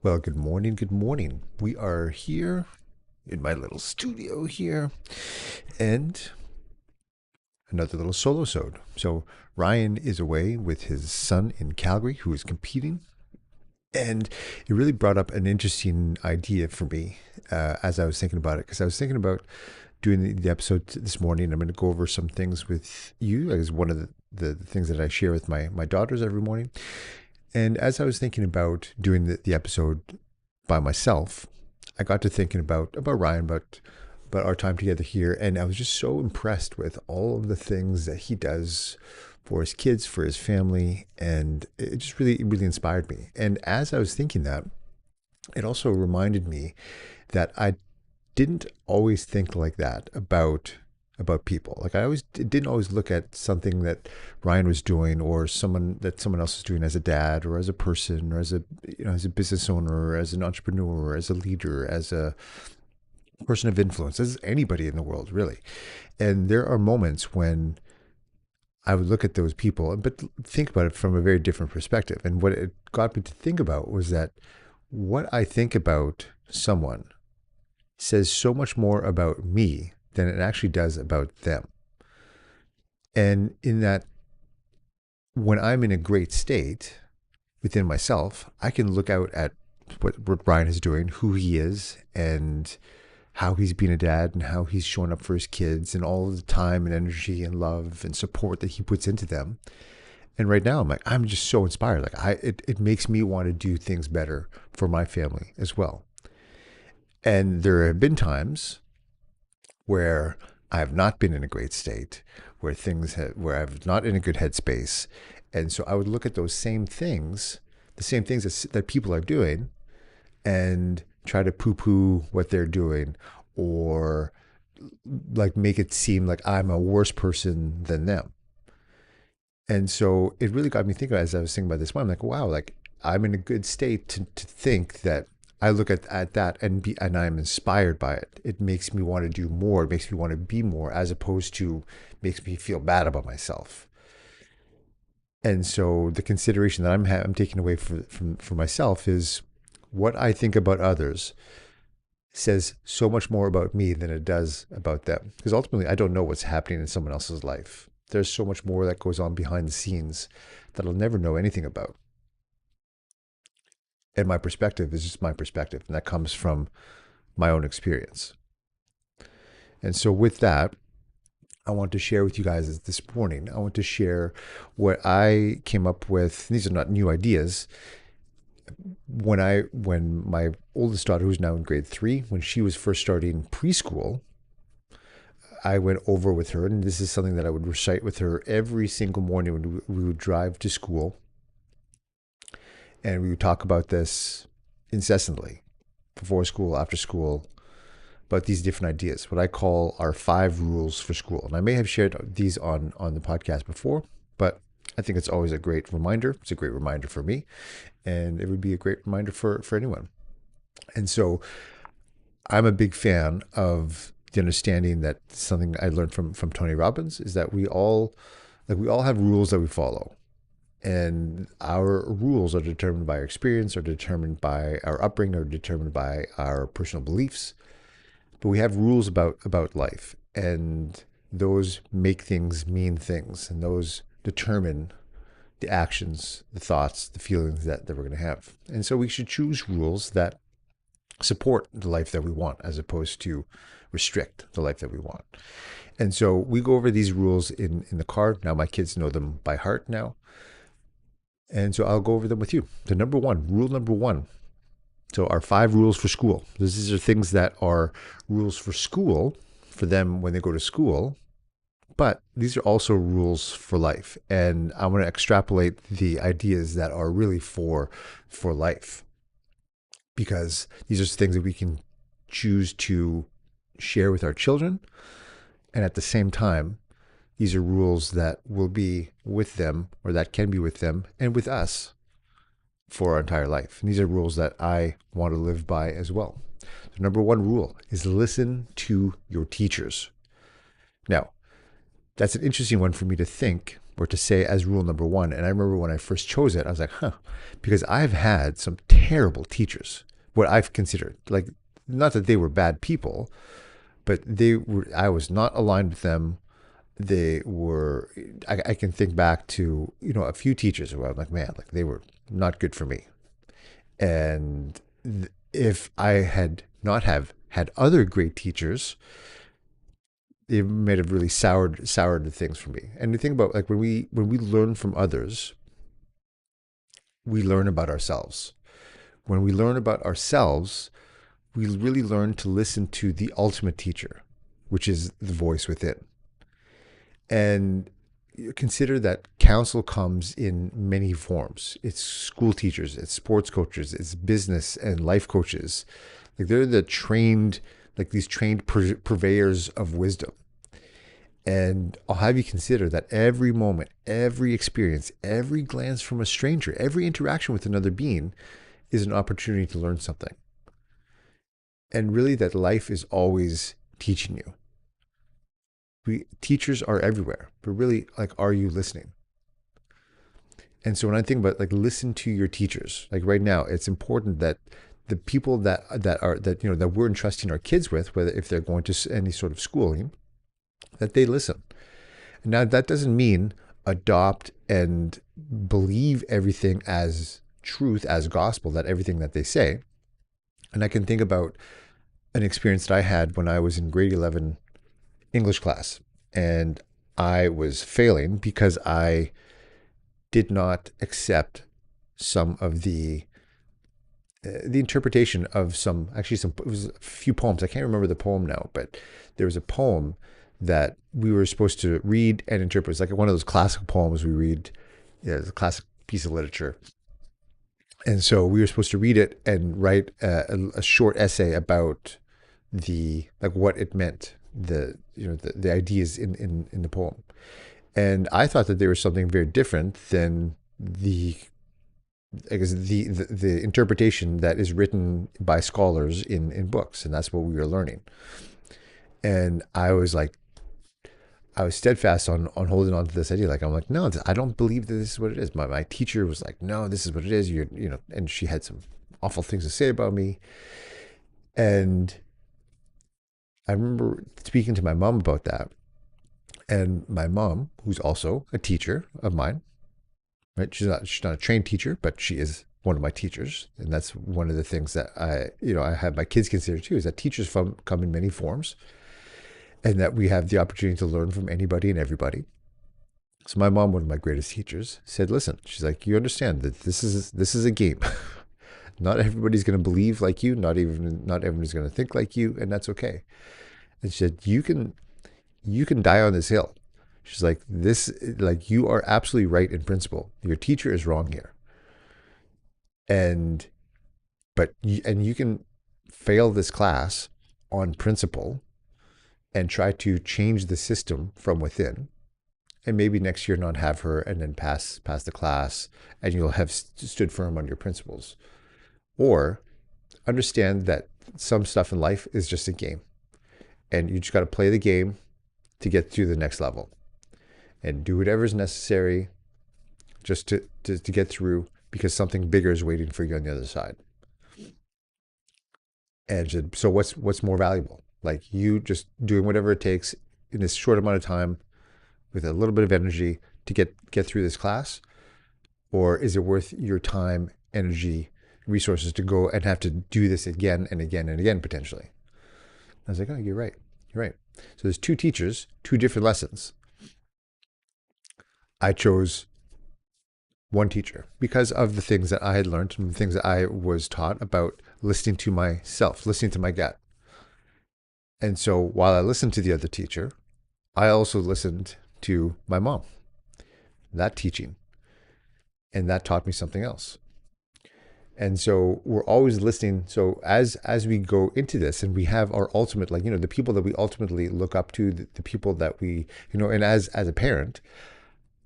Well, good morning. Good morning. We are here in my little studio here and another little solo sode. So, Ryan is away with his son in Calgary who is competing. And it really brought up an interesting idea for me as I was thinking about it, because I was thinking about doing the episode this morning. I'm going to go over some things with you as one of the things that I share with my daughters every morning. And as I was thinking about doing the episode by myself, I got to thinking about Ryan, about our time together here, and I was just so impressed with all of the things that he does for his kids, for his family, and it just really inspired me. And as I was thinking that, it also reminded me that I didn't always think like that about people. Like I always didn't always look at something that Ryan was doing or someone else was doing as a dad or as a person or as a business owner or as an entrepreneur or as a leader, as a person of influence, as anybody in the world really. And there are moments when I would look at those people, but think about it from a very different perspective. And what it got me to think about was that what I think about someone says so much more about me than it actually does about them. And in that, when I'm in a great state within myself, I can look out at what Ryan is doing, who he is, and how he's been a dad and how he's showing up for his kids and all of the time and energy and love and support that he puts into them. And right now I'm just so inspired. It makes me want to do things better for my family as well. And there have been times where I have not been in a great state, where I've not in a good headspace. And so I would look at those same things, the same things that people are doing, and try to poo-poo what they're doing, or like make it seem like I'm a worse person than them. And so it really got me thinking as I was thinking about this one. I'm like, wow, like I'm in a good state to think that I look at that and I'm inspired by it. It makes me want to do more. It makes me want to be more, as opposed to makes me feel bad about myself. And so the consideration that I'm taking away for myself is what I think about others says so much more about me than it does about them. Because ultimately, I don't know what's happening in someone else's life. There's so much more that goes on behind the scenes that I'll never know anything about. And my perspective is just my perspective, and that comes from my own experience. And so, with that, I want to share with you guys this morning. I want to share what I came up with. These are not new ideas. When my oldest daughter, who's now in grade 3, when she was first starting preschool, I went over with her, and this is something that I would recite with her every single morning when we would drive to school. And we would talk about this incessantly, before school, after school, about these different ideas, what I call our 5 rules for school. And I may have shared these on the podcast before, but I think it's always a great reminder. It's a great reminder for me, and it would be a great reminder for anyone. And so I'm a big fan of the understanding that something I learned from Tony Robbins is that we all have rules that we follow. And our rules are determined by our experience, are determined by our upbringing, are determined by our personal beliefs. But we have rules about life, and those make things mean things, and those determine the actions, the thoughts, the feelings that we're going to have. And so we should choose rules that support the life that we want, as opposed to restrict the life that we want. And so we go over these rules in the car. Now my kids know them by heart now. And so I'll go over them with you. So rule number one. So our 5 rules for school. These are things that are rules for school, for them when they go to school, but these are also rules for life. And I want to extrapolate the ideas that are really for life, because these are things that we can choose to share with our children. And at the same time, these are rules that will be with them, or that can be with them and with us for our entire life. And these are rules that I want to live by as well. The number 1 rule is listen to your teachers. Now, that's an interesting one for me to think, or to say as rule number one. And I remember when I first chose it, I was like, huh, because I've had some terrible teachers, what I've considered, like, not that they were bad people, but I was not aligned with them. They were, I can think back to, a few teachers where I'm like, man, like they were not good for me. And if I had not have had other great teachers, it might have really soured the things for me. And you think about, like, when we learn from others, we learn about ourselves. When we learn about ourselves, we really learn to listen to the ultimate teacher, which is the voice within. And consider that counsel comes in many forms. It's school teachers, it's sports coaches, it's business and life coaches. Like, they're the trained, like these trained purveyors of wisdom. And I'll have you consider that every moment, every experience, every glance from a stranger, every interaction with another being is an opportunity to learn something. And really, that life is always teaching you. Teachers are everywhere, but really, like, are you listening? And so when I think about, like, listen to your teachers, like right now, it's important that the people that we're entrusting our kids with, whether if they're going to any sort of schooling, that they listen. Now, that doesn't mean adopt and believe everything as truth, as gospel, that everything that they say. And I can think about an experience that I had when I was in grade 11 English class, and I was failing because I did not accept some of the interpretation of it was a few poems. I can't remember the poem now, but there was a poem that we were supposed to read and interpret. It's like one of those classical poems we read. Yeah, it's a classic piece of literature. And so we were supposed to read it and write a short essay about what it meant, the ideas in the poem. And I thought that there was something very different than the interpretation that is written by scholars in books, and that's what we were learning. And I was steadfast on holding on to this idea. Like, I'm like, no, I don't believe that this is what it is. My teacher was like, no, this is what it is. And she had some awful things to say about me. And I remember speaking to my mom about that. And my mom, who's also a teacher of mine, right? She's not a trained teacher, but she is one of my teachers. And that's one of the things that I have my kids consider too, is that teachers come in many forms, and that we have the opportunity to learn from anybody and everybody. So my mom, one of my greatest teachers, said, listen, she's like, you understand that this is a game. Not everybody's going to believe like you. Not everybody's going to think like you, and that's okay. And she said, you can die on this hill. She's like, you are absolutely right in principle. Your teacher is wrong here. And you can fail this class on principle and try to change the system from within. And maybe next year not have her, and then pass the class, and you'll have stood firm on your principles. Or understand that some stuff in life is just a game, and you just got to play the game to get to the next level, and do whatever is necessary just to get through, because something bigger is waiting for you on the other side. And so what's more valuable? Like, you just doing whatever it takes in this short amount of time with a little bit of energy to get through this class? Or is it worth your time, energy, resources to go and have to do this again and again and again, potentially? I was like, oh, you're right. You're right. So there's two teachers, two different lessons. I chose one teacher because of the things that I had learned and the things that I was taught about listening to myself, listening to my gut. And so while I listened to the other teacher, I also listened to my mom, that teaching, and that taught me something else. And so we're always listening. So as we go into this, and we have our ultimate, the people that we ultimately look up to, the people that we, and as a parent,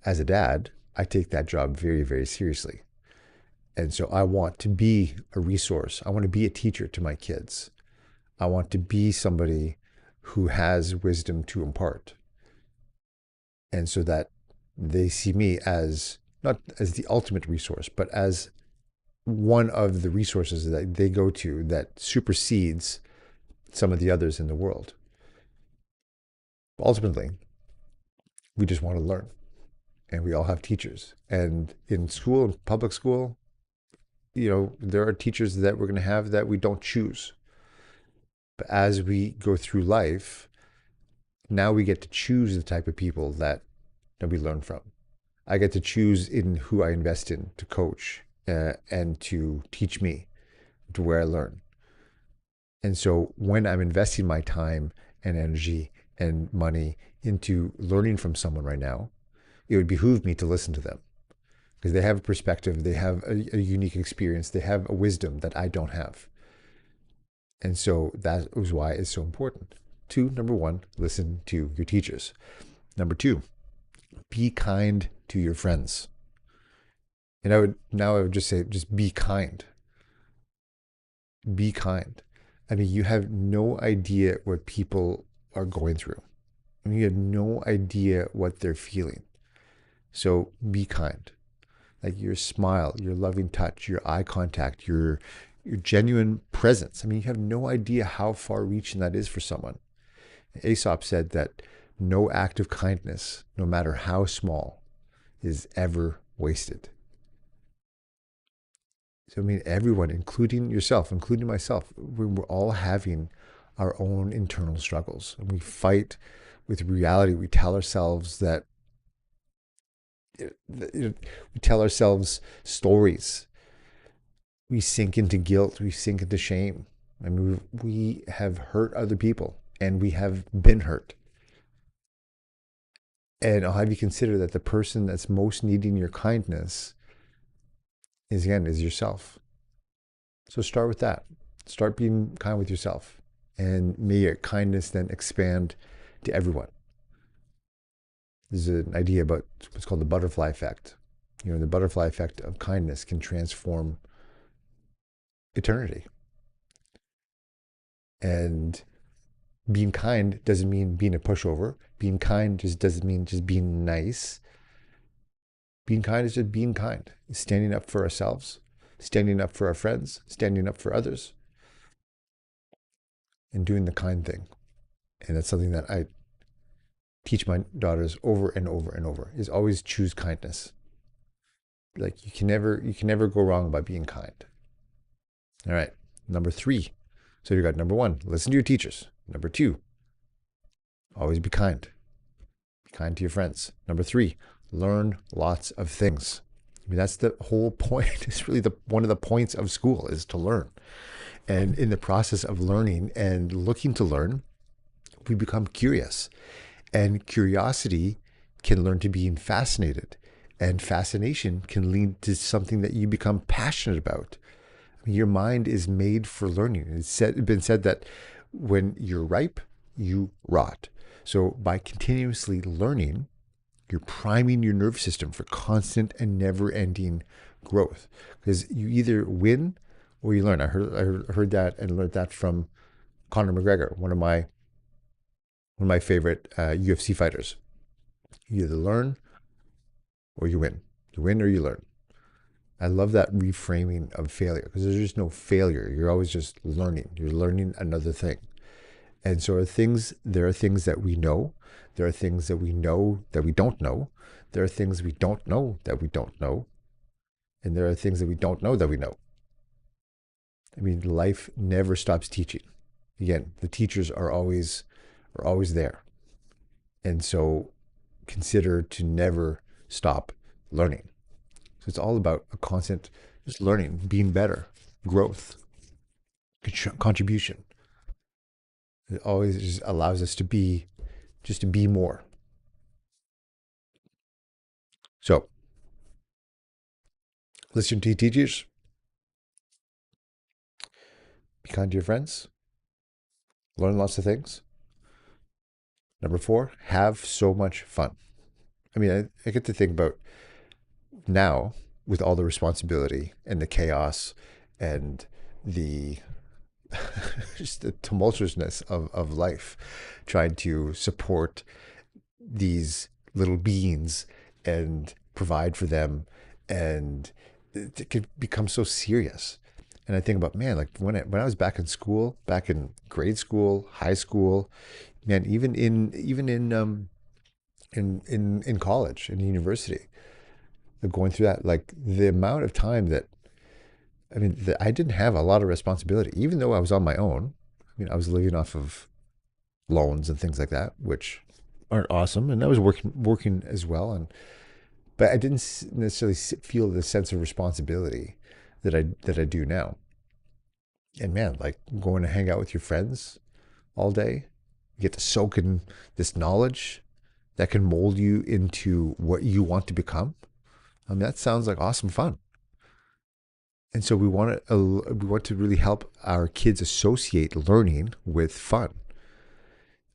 as a dad, I take that job very, very seriously. And so I want to be a resource. I want to be a teacher to my kids. I want to be somebody who has wisdom to impart. And so that They see me as not as the ultimate resource, but as one of the resources that they go to that supersedes some of the others in the world. Ultimately, we just want to learn, and we all have teachers. And in school, in public school, there are teachers that we're going to have that we don't choose. But as we go through life, now we get to choose the type of people that we learn from. I get to choose in who I invest in to coach and to teach me to where I learn. And so when I'm investing my time and energy and money into learning from someone right now, it would behoove me to listen to them because they have a perspective, they have a unique experience, they have a wisdom that I don't have. And so that is why it's so important to, number one, listen to your teachers. Number two, be kind to your friends. And I would just say, just be kind. Be kind. I mean, you have no idea what people are going through. I mean, you have no idea what they're feeling. So be kind. Like your smile, your loving touch, your eye contact, your genuine presence. I mean, you have no idea how far reaching that is for someone. Aesop said that no act of kindness, no matter how small, is ever wasted. So, I mean, everyone, including yourself, including myself, we're all having our own internal struggles. And we fight with reality. We tell ourselves that, we tell ourselves stories. We sink into guilt. We sink into shame. I mean, we have hurt other people and we have been hurt. And I'll have you consider that the person that's most needing your kindness is yourself. So start with that. Start being kind with yourself. And may your kindness then expand to everyone. There's an idea about what's called the butterfly effect. The butterfly effect of kindness can transform eternity. And being kind doesn't mean being a pushover. Being kind just doesn't mean just being nice. Being kind is just being kind. It's standing up for ourselves, standing up for our friends, standing up for others, and doing the kind thing. And that's something that I teach my daughters over and over and over, is always choose kindness. Like you can never go wrong by being kind. All right. Number 3. So you got number 1, listen to your teachers. Number 2, always be kind. Be kind to your friends. Number 3, learn lots of things. I mean, that's the whole point. It's really one of the points of school is to learn. And in the process of learning and looking to learn, we become curious. And curiosity can learn to being fascinated. And fascination can lead to something that you become passionate about. I mean, your mind is made for learning. It's been said that when you're ripe, you rot. So by continuously learning, you're priming your nervous system for constant and never-ending growth. Because you either win or you learn. I heard that and learned that from Conor McGregor, one of my favorite UFC fighters. You either learn or you win. You win or you learn. I love that reframing of failure because there's just no failure. You're always just learning. You're learning another thing. And so there are things that we know. There are things that we know that we don't know. There are things we don't know that we don't know. And there are things that we don't know that we know. I mean, life never stops teaching. Again, the teachers are always there. And so consider to never stop learning. So it's all about a constant just learning, being better, growth, contribution. It always just allows us to be more. So listen to your teachers, be kind to your friends, learn lots of things. Number 4, have so much fun. I mean, I get to think about now with all the responsibility and the chaos and the just the tumultuousness of life, trying to support these little beings and provide for them, and it can become so serious. And I think about, man, like when I was back in school, back in grade school, high school, man, even in college and university, going through that, like the amount of time that I didn't have a lot of responsibility, even though I was on my own. I was living off of loans and things like that, which aren't awesome, and I was working as well, but I didn't necessarily feel the sense of responsibility that I do now. And man, like going to hang out with your friends all day, you get to soak in this knowledge that can mold you into what you want to become. That sounds like awesome fun. And so we want to really help our kids associate learning with fun.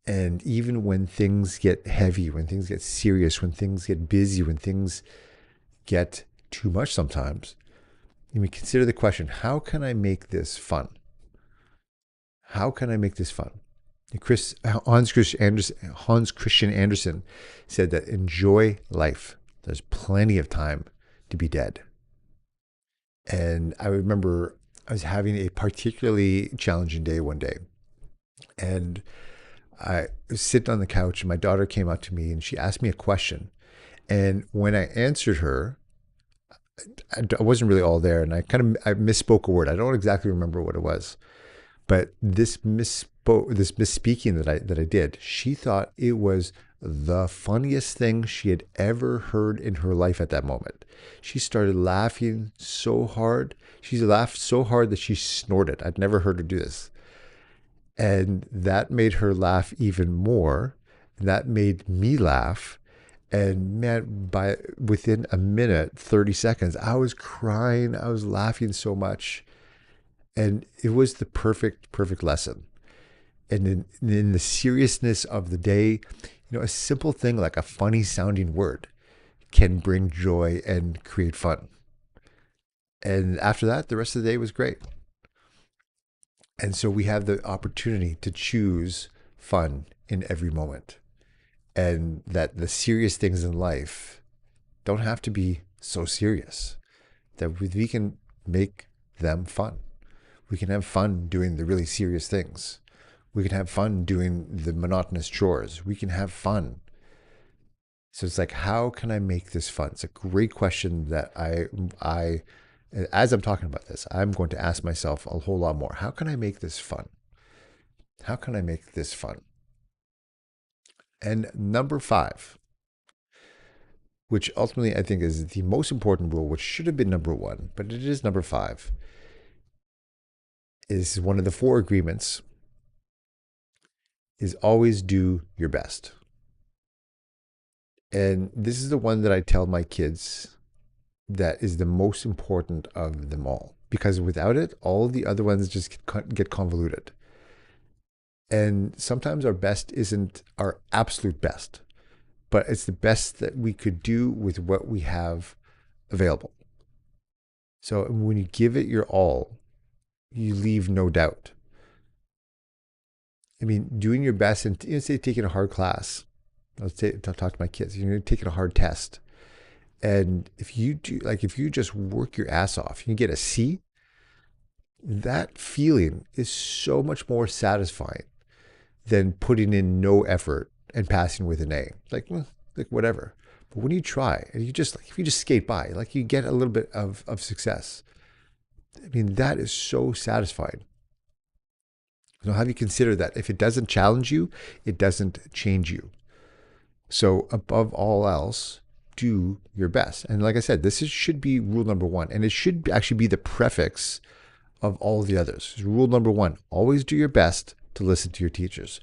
And even when things get heavy, when things get serious, when things get busy, when things get too much sometimes, consider the question, how can I make this fun? How can I make this fun? Hans Christian Andersen said that enjoy life. There's plenty of time to be dead. And I remember I was having a particularly challenging day one day. And I was sitting on the couch, and my daughter came up to me and she asked me a question. And when I answered her, I wasn't really all there, and I misspoke a word. I don't exactly remember what it was, but this misspeaking that I did, she thought it was the funniest thing she had ever heard in her life at that moment. She started laughing so hard. She laughed so hard that she snorted. I'd never heard her do this. And that made her laugh even more. That made me laugh. And man, by within a minute, 30 seconds, I was crying. I was laughing so much. And it was the perfect lesson. And in the seriousness of the day, a simple thing like a funny sounding word can bring joy and create fun. And after that, the rest of the day was great. And so we have the opportunity to choose fun in every moment. And that the serious things in life don't have to be so serious, that we can make them fun. We can have fun doing the really serious things. We can have fun doing the monotonous chores. We can have fun. So it's like, how can I make this fun? It's a great question that I, as I'm talking about this, I'm going to ask myself a whole lot more. How can I make this fun? How can I make this fun? And number 5, which ultimately I think is the most important rule, which should have been number 1, but it is number 5, is one of the 4 agreements, is always do your best. And this is the one that I tell my kids that is the most important of them all, because without it, all the other ones just get convoluted. And sometimes our best isn't our absolute best, but it's the best that we could do with what we have available. So when you give it your all, you leave no doubt. Doing your best, and say taking a hard class. Let's talk to my kids. You're taking a hard test, and if you just work your ass off, you get a C. That feeling is so much more satisfying than putting in no effort and passing with an A. Like whatever. But when you try and if you just skate by, like you get a little bit of success. That is so satisfying. So have you considered that if it doesn't challenge you, it doesn't change you. So above all else, do your best. And like I said, should be rule number 1, and it should actually be the prefix of all the others. Rule number 1, always do your best to listen to your teachers.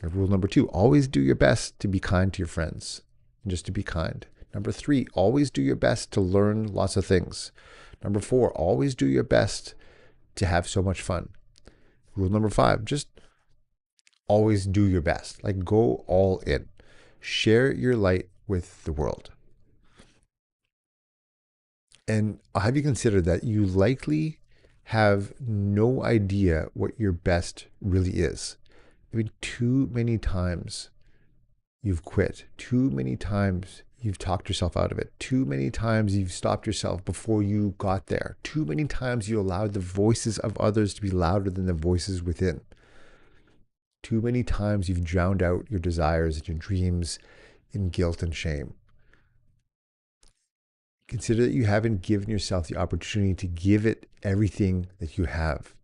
Rule number 2, always do your best to be kind to your friends, just to be kind. Number 3, always do your best to learn lots of things. Number 4, always do your best to have so much fun. Rule number 5, just always do your best. Like go all in. Share your light with the world. And have you considered that you likely have no idea what your best really is? Too many times you've quit. Too many times you've talked yourself out of it. Too many times you've stopped yourself before you got there. Too many times you allowed the voices of others to be louder than the voices within. Too many times you've drowned out your desires and your dreams in guilt and shame. Consider that you haven't given yourself the opportunity to give it everything that you have.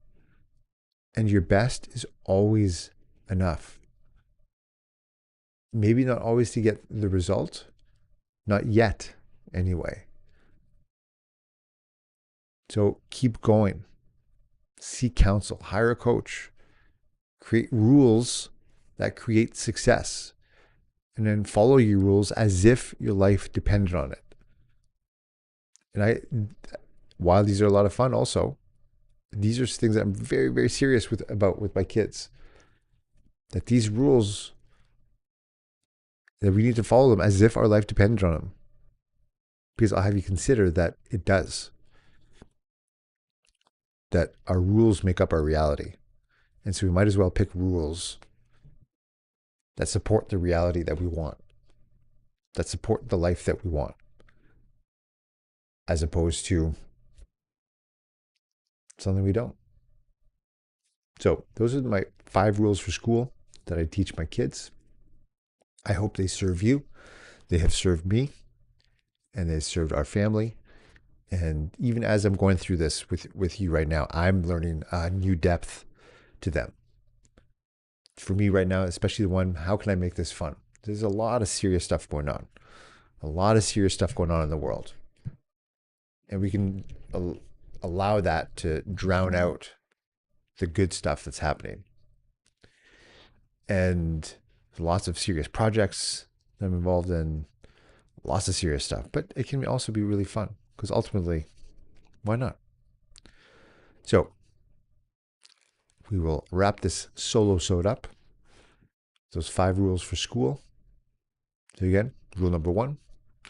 And your best is always enough. Maybe not always to get the result, not yet anyway. So keep going. Seek counsel, hire a coach, create rules that create success, and then follow your rules as if your life depended on it. And while these are a lot of fun also, these are things that I'm very, very serious about with my kids. That these rules, that we need to follow them as if our life depended on them. Because I'll have you consider that it does. That our rules make up our reality. And so we might as well pick rules that support the reality that we want, that support the life that we want, as opposed to something we don't. So those are my 5 rules for school that I teach my kids. I hope they serve you. They have served me, and they've served our family. And even as I'm going through this with you right now, I'm learning a new depth to them. For me right now, especially the one, how can I make this fun? There's a lot of serious stuff going on. A lot of serious stuff going on in the world. And we can allow that to drown out the good stuff that's happening. And lots of serious projects that I'm involved in, lots of serious stuff. But it can also be really fun, because ultimately, why not? So we will wrap this solo-sode up. Those 5 rules for school. So again, rule number 1,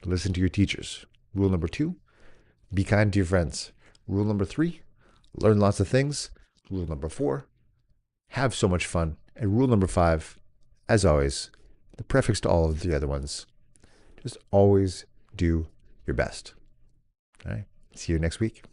listen to your teachers. Rule number 2, be kind to your friends. Rule number 3, learn lots of things. Rule number 4, have so much fun. And rule number 5, as always, the prefix to all of the other ones, just always do your best. All right. See you next week.